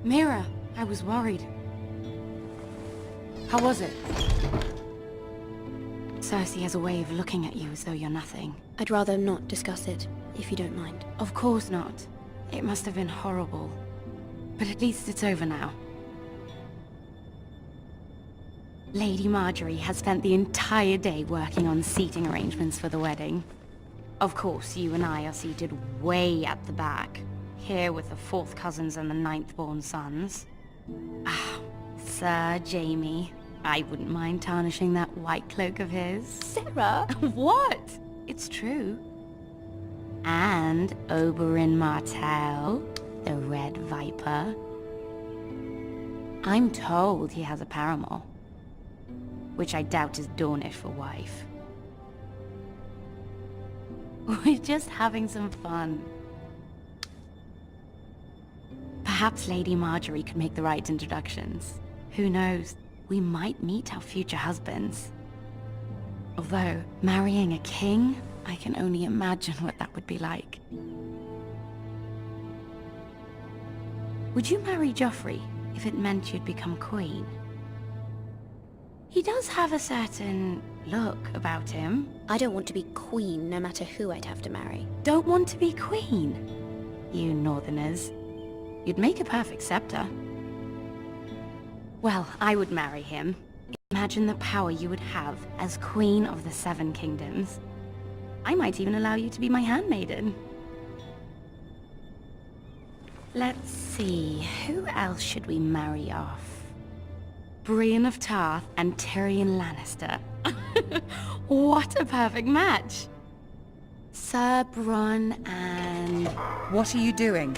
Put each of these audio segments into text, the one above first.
Mira, I was worried. How was it? Cersei has a way of looking at you as though you're nothing. I'd rather not discuss it, if you don't mind. Of course not. It must have been horrible. But at least it's over now. Lady Marjorie has spent the entire day working on seating arrangements for the wedding. Of course, you and I are seated way at the back, here with the 4th cousins and the 9th-born sons. Ah, Sir Jaime. I wouldn't mind tarnishing that white cloak of his. Sarah! What? It's true. And Oberyn Martell, the Red Viper. I'm told he has a paramour, which I doubt is Dornish for wife. We're just having some fun. Perhaps Lady Marjorie could make the right introductions. Who knows? We might meet our future husbands. Although, marrying a king, I can only imagine what that would be like. Would you marry Joffrey if it meant you'd become queen? He does have a certain look about him. I don't want to be queen, no matter who I'd have to marry. Don't want to be queen? You northerners. You'd make a perfect scepter. Well, I would marry him. Imagine the power you would have as Queen of the 7 Kingdoms. I might even allow you to be my handmaiden. Let's see, who else should we marry off? Brienne of Tarth and Tyrion Lannister. What a perfect match! Sir Bronn and... What are you doing?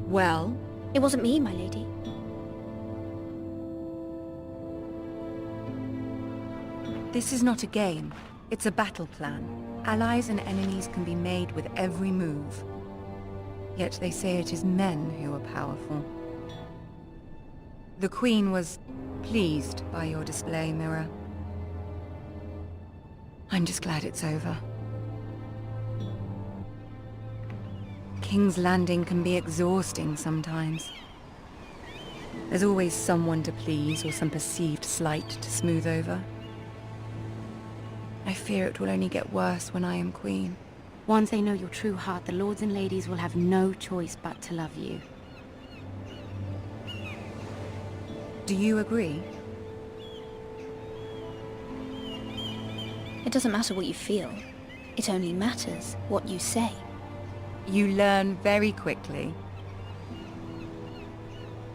Well? It wasn't me, my lady. This is not a game. It's a battle plan. Allies and enemies can be made with every move. Yet they say it is men who are powerful. The Queen was pleased by your display, Mira. I'm just glad it's over. King's Landing can be exhausting sometimes. There's always someone to please or some perceived slight to smooth over. I fear it will only get worse when I am queen. Once they know your true heart, the lords and ladies will have no choice but to love you. Do you agree? It doesn't matter what you feel. It only matters what you say. You learn very quickly.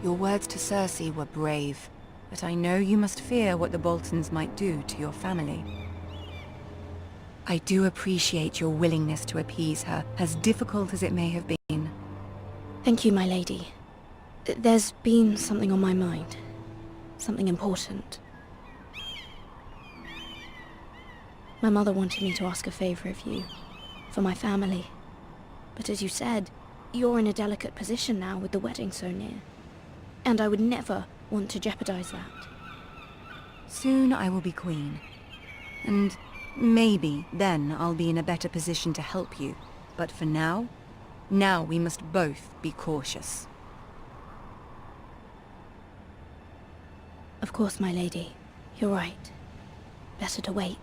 Your words to Cersei were brave, but I know you must fear what the Boltons might do to your family. I do appreciate your willingness to appease her, as difficult as it may have been. Thank you, my lady. There's been something on my mind. Something important. My mother wanted me to ask a favor of you, for my family. But as you said, you're in a delicate position now with the wedding so near. And I would never want to jeopardize that. Soon I will be queen. And maybe then I'll be in a better position to help you. But for now we must both be cautious. Of course, my lady. You're right. Better to wait.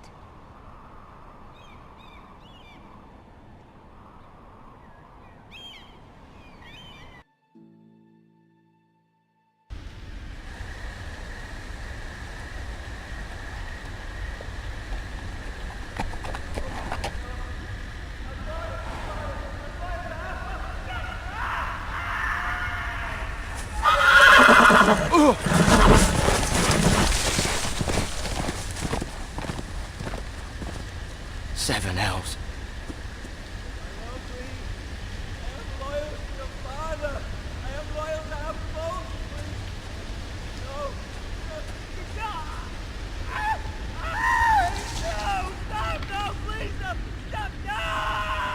Seven hells.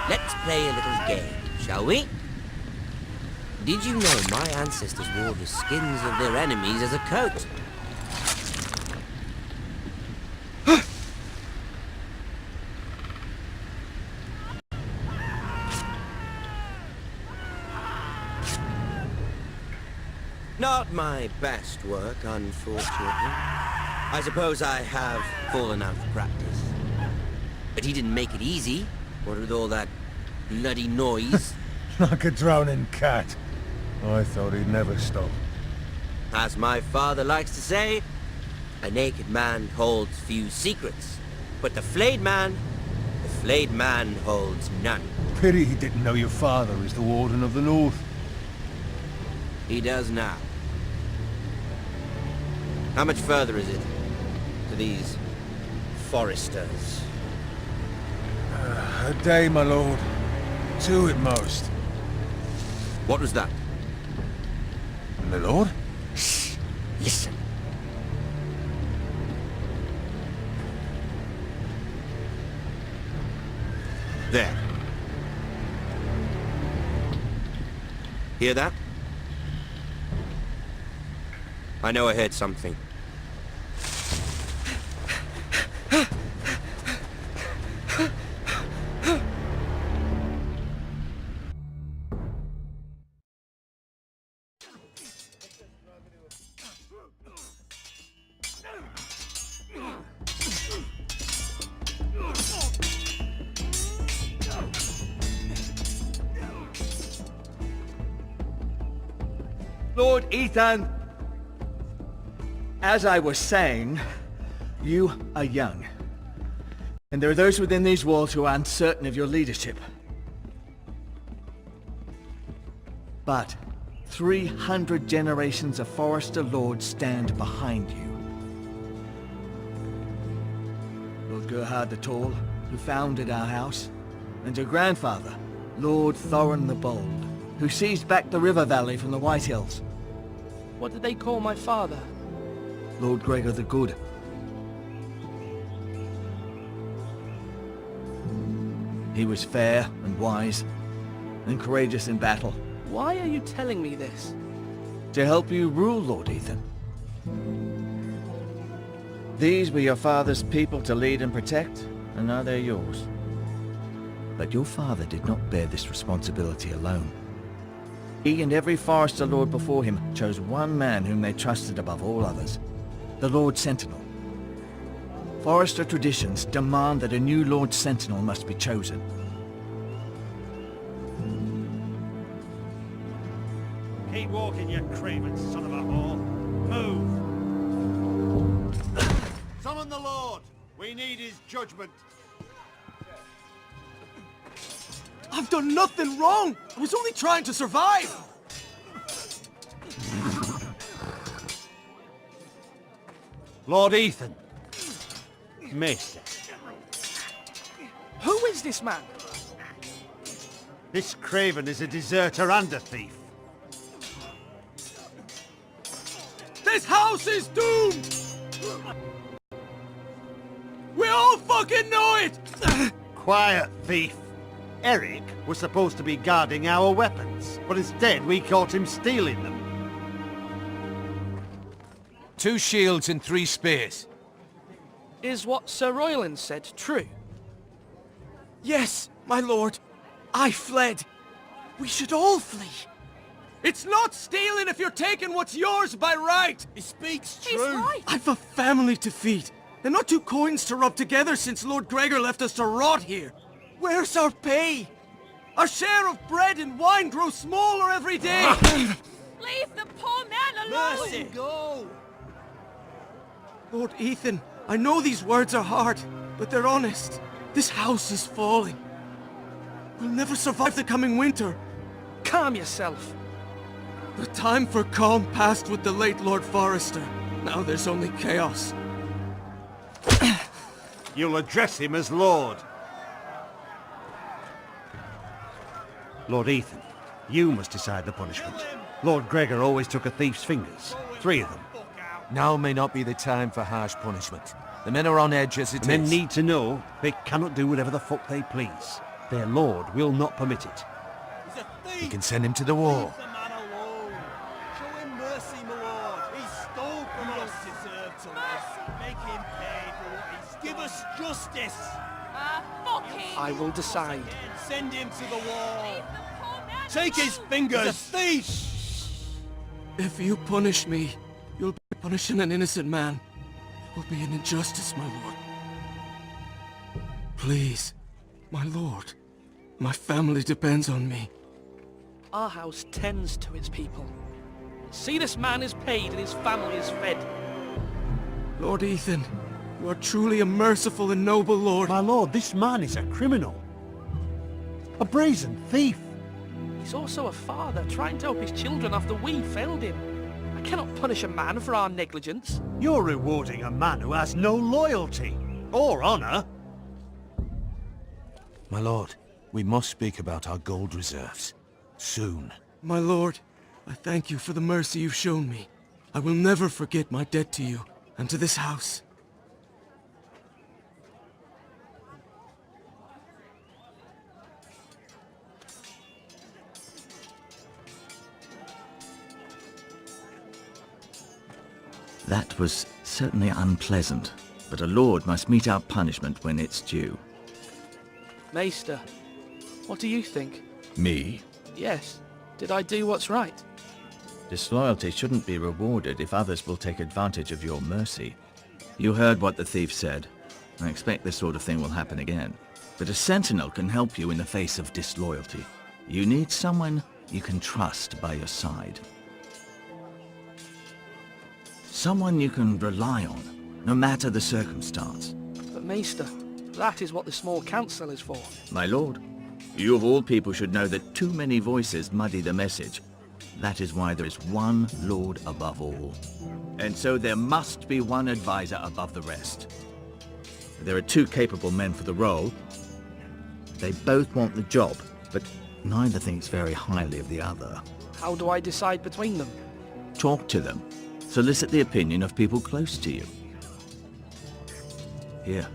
Let's play a little game, shall we? Did you know my ancestors wore the skins of their enemies as a coat? Not my best work, unfortunately. I suppose I have fallen out of practice. But he didn't make it easy, what with all that bloody noise. Like a drowning cat. I thought he'd never stop. As my father likes to say, a naked man holds few secrets. But the flayed man holds none. Pity he didn't know your father is the Warden of the North. He does now. How much further is it to these Forresters? A day, my lord. 2 at most. What was that? My lord? Shh! Listen. There. Hear that? I know I heard something. Lord Ethan, as I was saying, you are young. And there are those within these walls who are uncertain of your leadership. But 300 generations of Forrester lords stand behind you. Lord Gerhard the Tall, who founded our house, and your grandfather, Lord Thorin the Bold, who seized back the river valley from the White Hills. What did they call my father? Lord Gregor the Good. He was fair and wise, and courageous in battle. Why are you telling me this? To help you rule, Lord Ethan. These were your father's people to lead and protect, and now they're yours. But your father did not bear this responsibility alone. He and every Forrester Lord before him chose one man whom they trusted above all others, the Lord Sentinel. Forrester traditions demand that a new Lord Sentinel must be chosen. Keep walking, you craven son of a whore. Move! Summon the Lord! We need his judgment. I've done nothing wrong! I was only trying to survive! Lord Ethan. Maester. Who is this man? This craven is a deserter and a thief. This house is doomed! We all fucking know it! Quiet, thief. Eric was supposed to be guarding our weapons, but instead we caught him stealing them. 2 shields and 3 spears. Is what Sir Royland said true? Yes, my lord. I fled. We should all flee. It's not stealing if you're taking what's yours by right! He speaks He's right. I've a family to feed, and not 2 coins to rub together since Lord Gregor left us to rot here. Where's our pay? Our share of bread and wine grows smaller every day! Leave the poor man alone! Mercy! Go! Lord Ethan, I know these words are hard, but they're honest. This house is falling. We'll never survive the coming winter. Calm yourself. The time for calm passed with the late Lord Forrester. Now there's only chaos. You'll address him as Lord. Lord Ethan, you must decide the punishment. Lord Gregor always took a thief's fingers. 3 of them. Now may not be the time for harsh punishment. The men are on edge as it is. Men need to know they cannot do whatever the fuck they please. Their lord will not permit it. You can send him to the wall. Leave the man alone. Show him mercy, my lord. He stole from us. Deserve to live. Make him pay for what he stole. Give us justice. Fuck him! I will decide. Send him to the wall. Leave the poor man Take his alone! fingers. He's a thief. If you punish me, you'll be punishing an innocent man. It will be an injustice, my lord. Please, my lord. My family depends on me. Our house tends to its people. See, this man is paid and his family is fed. Lord Ethan, you are truly a merciful and noble lord. My lord, this man is a criminal. A brazen thief. He's also a father trying to help his children after we failed him. I cannot punish a man for our negligence. You're rewarding a man who has no loyalty or honor. My lord, we must speak about our gold reserves. Soon. My lord, I thank you for the mercy you've shown me. I will never forget my debt to you and to this house. That was certainly unpleasant, but a lord must mete out punishment when it's due. Maester, what do you think? Me? Yes. Did I do what's right? Disloyalty shouldn't be rewarded if others will take advantage of your mercy. You heard what the thief said. I expect this sort of thing will happen again. But a sentinel can help you in the face of disloyalty. You need someone you can trust by your side. Someone you can rely on, no matter the circumstance. But Maester, that is what the small council is for. My lord, you of all people should know that too many voices muddy the message. That is why there is one lord above all. And so there must be one advisor above the rest. There are two capable men for the role. They both want the job, but neither thinks very highly of the other. How do I decide between them? Talk to them. Solicit the opinion of people close to you. Here,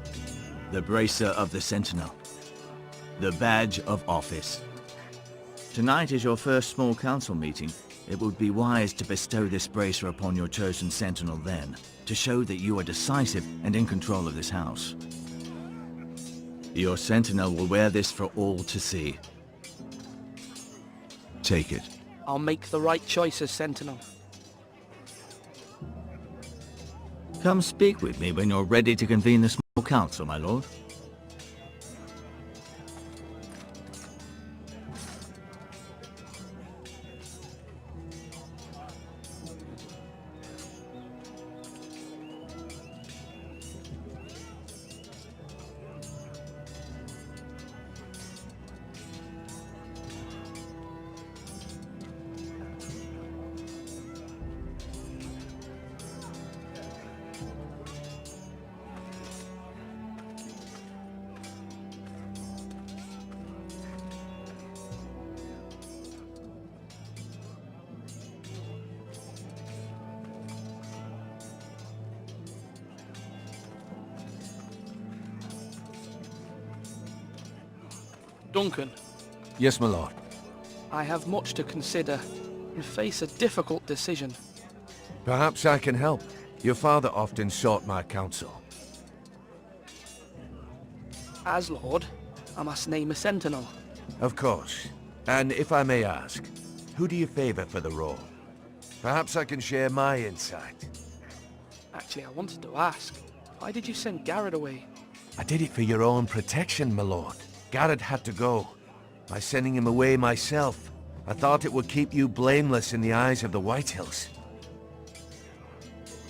the bracer of the Sentinel. The badge of office. Tonight is your first small council meeting. It would be wise to bestow this bracer upon your chosen sentinel then, to show that you are decisive and in control of this house. Your sentinel will wear this for all to see. Take it. I'll make the right choice as sentinel. Come speak with me when you're ready to convene the small council, my lord. Duncan, Yes, my lord. I have much to consider and face a difficult decision. Perhaps I can help. Your father often sought my counsel. As Lord, I must name a sentinel. Of course. And if I may ask, who do you favor for the role? Perhaps I can share my insight. Actually, I wanted to ask, why did you send Garrett away? I did it for your own protection, my lord. Garrett had to go. By sending him away myself, I thought it would keep you blameless in the eyes of the Whitehills.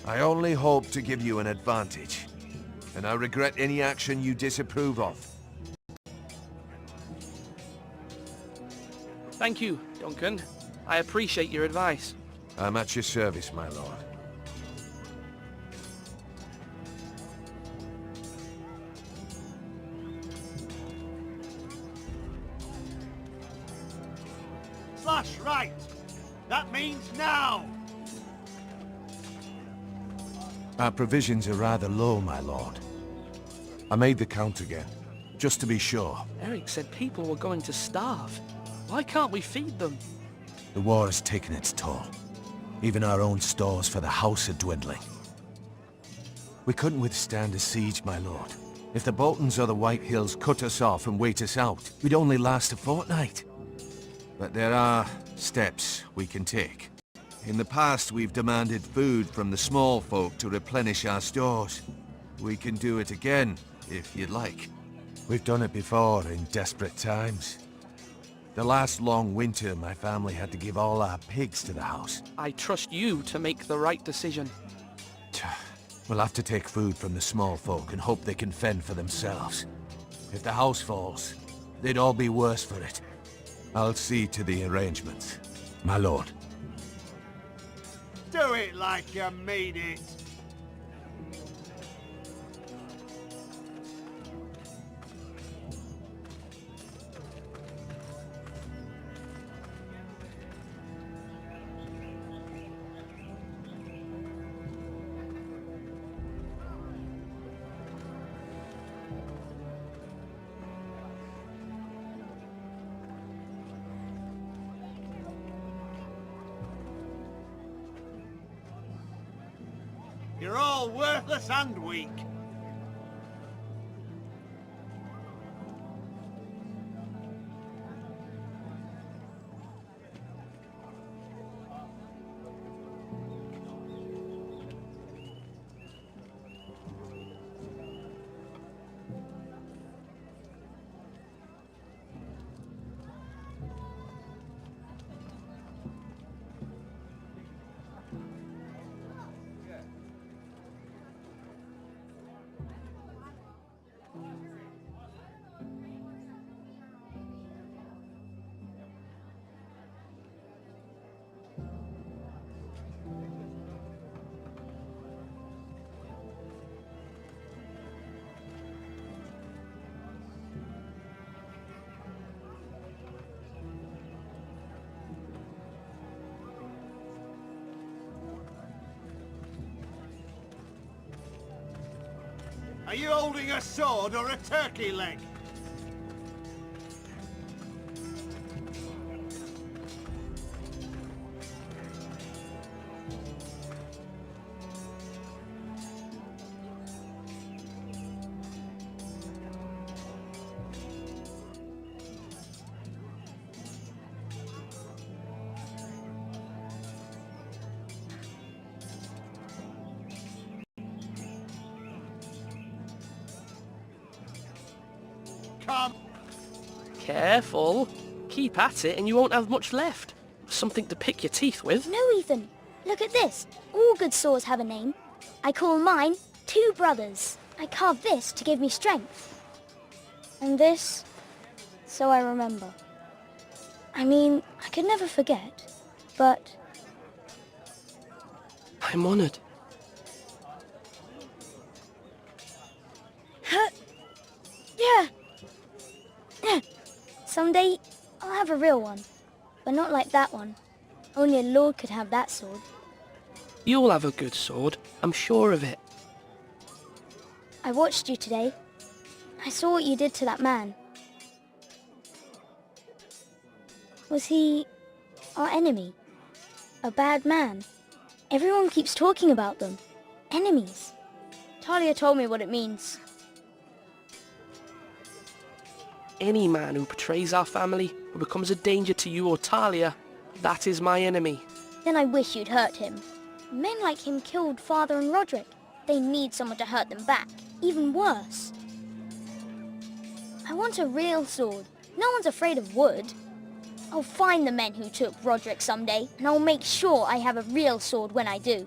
I only hope to give you an advantage, and I regret any action you disapprove of. Thank you, Duncan. I appreciate your advice. I'm at your service, my lord. Slash right! That means now! Our provisions are rather low, my lord. I made the count again, just to be sure. Eric said people were going to starve. Why can't we feed them? The war has taken its toll. Even our own stores for the house are dwindling. We couldn't withstand a siege, my lord. If the Boltons or the Whitehills cut us off and wait us out, we'd only last a fortnight. But there are steps we can take. In the past, we've demanded food from the small folk to replenish our stores. We can do it again, if you'd like. We've done it before in desperate times. The last long winter, my family had to give all our pigs to the house. I trust you to make the right decision. We'll have to take food from the small folk and hope they can fend for themselves. If the house falls, they'd all be worse for it. I'll see to the arrangements, my lord. Do it like you mean it. You're all worthless and weak. Are you holding a sword or a turkey leg? Come. Careful. Keep at it and you won't have much left. Something to pick your teeth with. No, Ethan. Look at this. All good swords have a name. I call mine Two Brothers. I carved this to give me strength. And this, so I remember. I mean, I could never forget, but... I'm honored. Yeah. Someday, I'll have a real one. But not like that one. Only a lord could have that sword. You'll have a good sword. I'm sure of it. I watched you today. I saw what you did to that man. Was he our enemy? A bad man? Everyone keeps talking about them. Enemies. Talia told me what it means. Any man who betrays our family or becomes a danger to you or Talia, that is my enemy. Then I wish you'd hurt him. Men like him killed Father and Roderick. They need someone to hurt them back. Even worse. I want a real sword. No one's afraid of wood. I'll find the men who took Roderick someday, and I'll make sure I have a real sword when I do.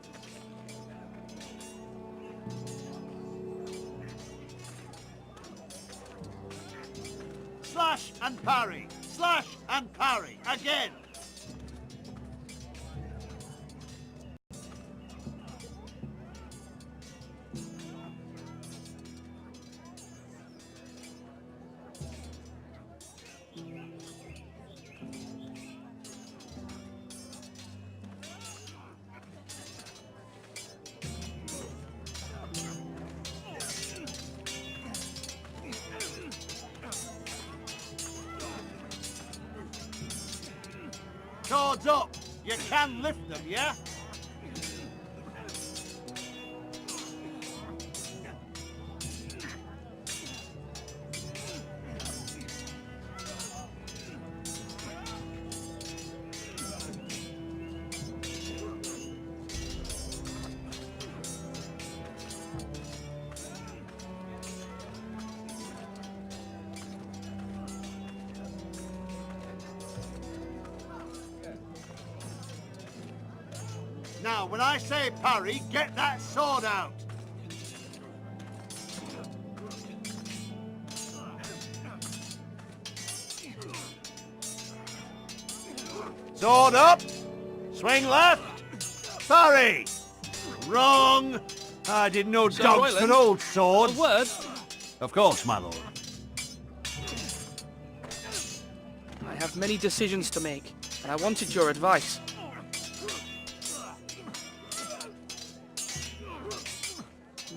Slash and parry. Slash and parry. Again. Swords up! You can lift them, yeah? Now, when I say parry, get that sword out! Sword up! Swing left! Parry! Wrong! I didn't know Sir dogs Royland, could hold swords. A word? Of course, my lord. I have many decisions to make, and I wanted your advice.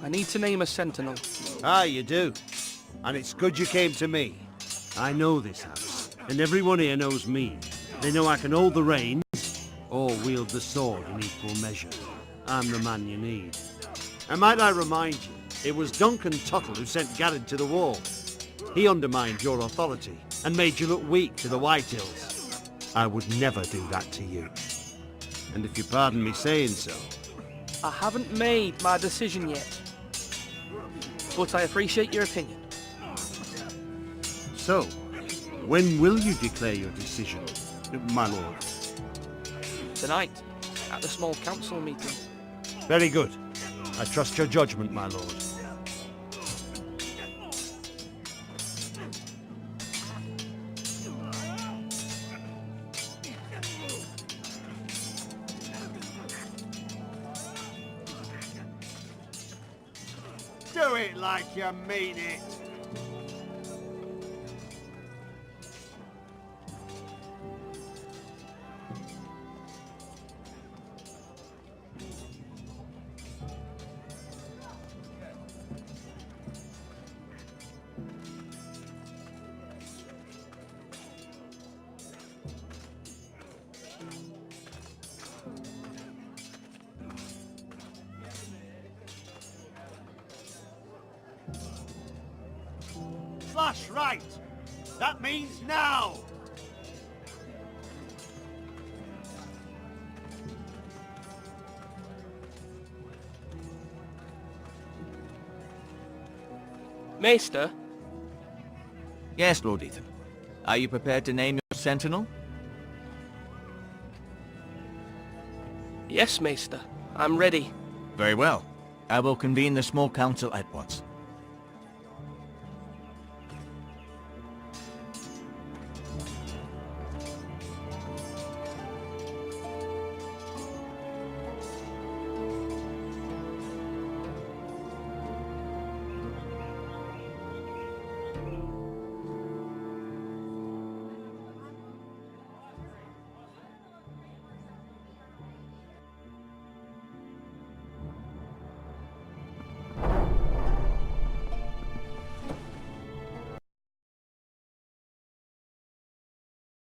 I need to name a sentinel. Ah, you do. And it's good you came to me. I know this house, and everyone here knows me. They know I can hold the reins, or wield the sword in equal measure. I'm the man you need. And might I remind you, it was Duncan Tuttle who sent Garrett to the wall. He undermined your authority, and made you look weak to the Whitehills. I would never do that to you. And if you pardon me saying so... I haven't made my decision yet, but I appreciate your opinion. So, when will you declare your decision, my lord? Tonight, at the small council meeting. Very good. I trust your judgment, my lord. Do it like you mean it. Flash right. That means now. Maester, Yes, Lord Ethan. Are you prepared to name your sentinel? yes, Maester. I'm ready. Very well. I will convene the small council at once.